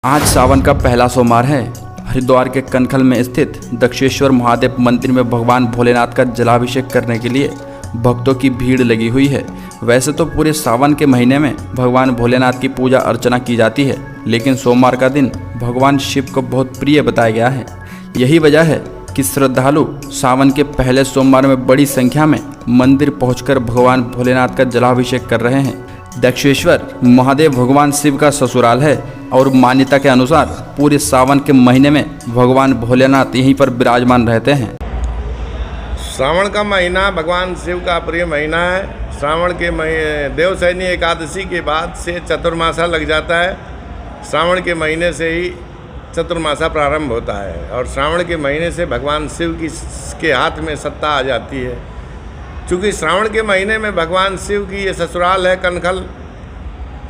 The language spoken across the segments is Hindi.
आज सावन का पहला सोमवार है। हरिद्वार के कनखल में स्थित दक्षेश्वर महादेव मंदिर में भगवान भोलेनाथ का जलाभिषेक करने के लिए भक्तों की भीड़ लगी हुई है। वैसे तो पूरे सावन के महीने में भगवान भोलेनाथ की पूजा अर्चना की जाती है, लेकिन सोमवार का दिन भगवान शिव को बहुत प्रिय बताया गया है। यही वजह है कि श्रद्धालु सावन के पहले सोमवार में बड़ी संख्या में मंदिर पहुंचकर भगवान भोलेनाथ का जलाभिषेक कर रहे हैं। दक्षेश्वर महादेव भगवान शिव का ससुराल है और मान्यता के अनुसार पूरे सावन के महीने में भगवान भोलेनाथ यहीं पर विराजमान रहते हैं। श्रावण का महीना भगवान शिव का प्रिय महीना है। श्रावण के देवशयनी एकादशी के बाद से चतुर्मासा लग जाता है। श्रावण के महीने से ही चतुर्मासा प्रारंभ होता है और श्रावण के महीने से भगवान शिव के हाथ में सत्ता आ जाती है। चूँकि श्रावण के महीने में भगवान शिव की ये ससुराल है कनखल,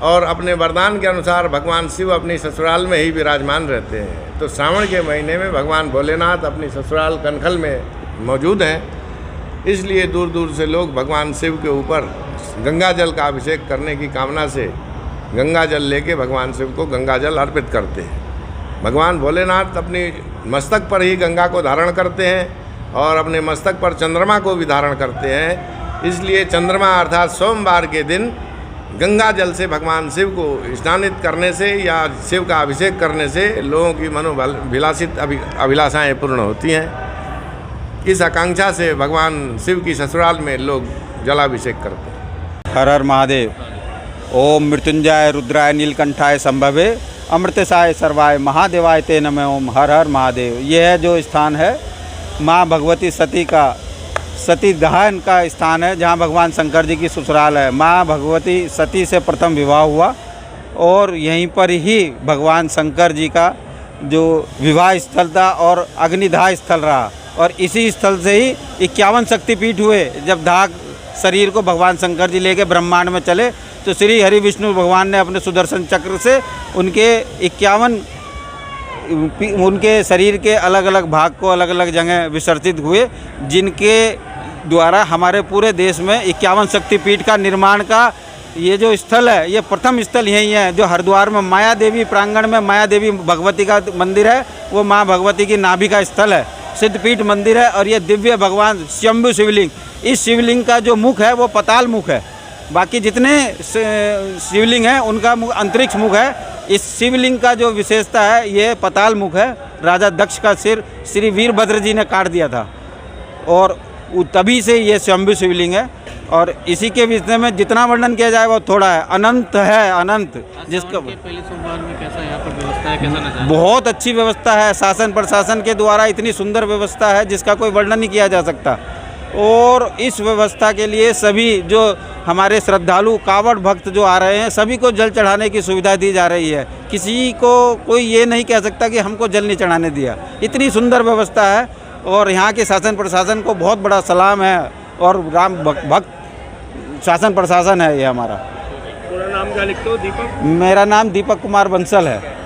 और अपने वरदान के अनुसार भगवान शिव अपनी ससुराल में ही विराजमान रहते हैं। तो श्रावण के महीने में भगवान भोलेनाथ अपनी ससुराल कनखल में मौजूद हैं। इसलिए दूर दूर से लोग भगवान शिव के ऊपर गंगा जल का अभिषेक करने की कामना से गंगा जल लेके भगवान शिव को गंगा जल अर्पित करते हैं। भगवान भोलेनाथ अपनी मस्तक पर ही गंगा को धारण करते हैं और अपने मस्तक पर चंद्रमा को भी धारण करते हैं। इसलिए चंद्रमा अर्थात सोमवार के दिन गंगा जल से भगवान शिव को स्नानित करने से या शिव का अभिषेक करने से लोगों की मनोभिलाषित अभिलाषाएँ पूर्ण होती हैं। इस आकांक्षा से भगवान शिव की ससुराल में लोग जलाभिषेक करते हैं। हर हर महादेव। ओम मृत्युंजय रुद्राय नीलकंठाय संभवे अमृतसाय सर्वाय महादेवाय ते नमः। ओम हर हर महादेव। यह है जो स्थान है माँ भगवती सती का सती दहन का स्थान है, जहाँ भगवान शंकर जी की ससुराल है। माँ भगवती सती से प्रथम विवाह हुआ और यहीं पर ही भगवान शंकर जी का जो विवाह स्थल था और अग्निदाह स्थल रहा, और इसी स्थल से ही 51 शक्तिपीठ हुए। जब दाह शरीर को भगवान शंकर जी लेके ब्रह्मांड में चले तो श्री हरि विष्णु भगवान ने अपने सुदर्शन चक्र से उनके शरीर के अलग अलग भाग को अलग अलग जगह विसर्जित हुए, जिनके द्वारा हमारे पूरे देश में 51 शक्तिपीठ का निर्माण का ये जो स्थल है, ये प्रथम स्थल यही है। जो हरिद्वार में माया देवी प्रांगण में माया देवी भगवती का मंदिर है, वो माँ भगवती की नाभि का स्थल है, सिद्धपीठ मंदिर है। और ये दिव्य भगवान शंभु शिवलिंग, इस शिवलिंग का जो मुख है वो पताल मुख है। बाकी जितने शिवलिंग हैं उनका मुख अंतरिक्ष मुख है। इस शिवलिंग का जो विशेषता है ये पताल मुख है। राजा दक्ष का सिर श्री वीरभद्र जी ने काट दिया था और तभी से ये शंभु शिवलिंग है। और इसी के विषय में जितना वर्णन किया जाए वो थोड़ा है, अनंत है, अनंत। जिसका पहले सोमवार में कैसा यहाँ पर व्यवस्था है, कैसा नजारा? बहुत अच्छी व्यवस्था है। शासन प्रशासन के द्वारा इतनी सुंदर व्यवस्था है जिसका कोई वर्णन नहीं किया जा सकता। और इस व्यवस्था के लिए सभी जो हमारे श्रद्धालु कांवड़ भक्त जो आ रहे हैं सभी को जल चढ़ाने की सुविधा दी जा रही है। किसी को कोई ये नहीं कह सकता कि हमको जल नहीं चढ़ाने दिया। इतनी सुंदर व्यवस्था है और यहाँ के शासन प्रशासन को बहुत बड़ा सलाम है। और राम भक्त शासन प्रशासन है ये हमारा। पूरा नाम क्या लिखते हो? दीपक। मेरा नाम दीपक कुमार बंसल है।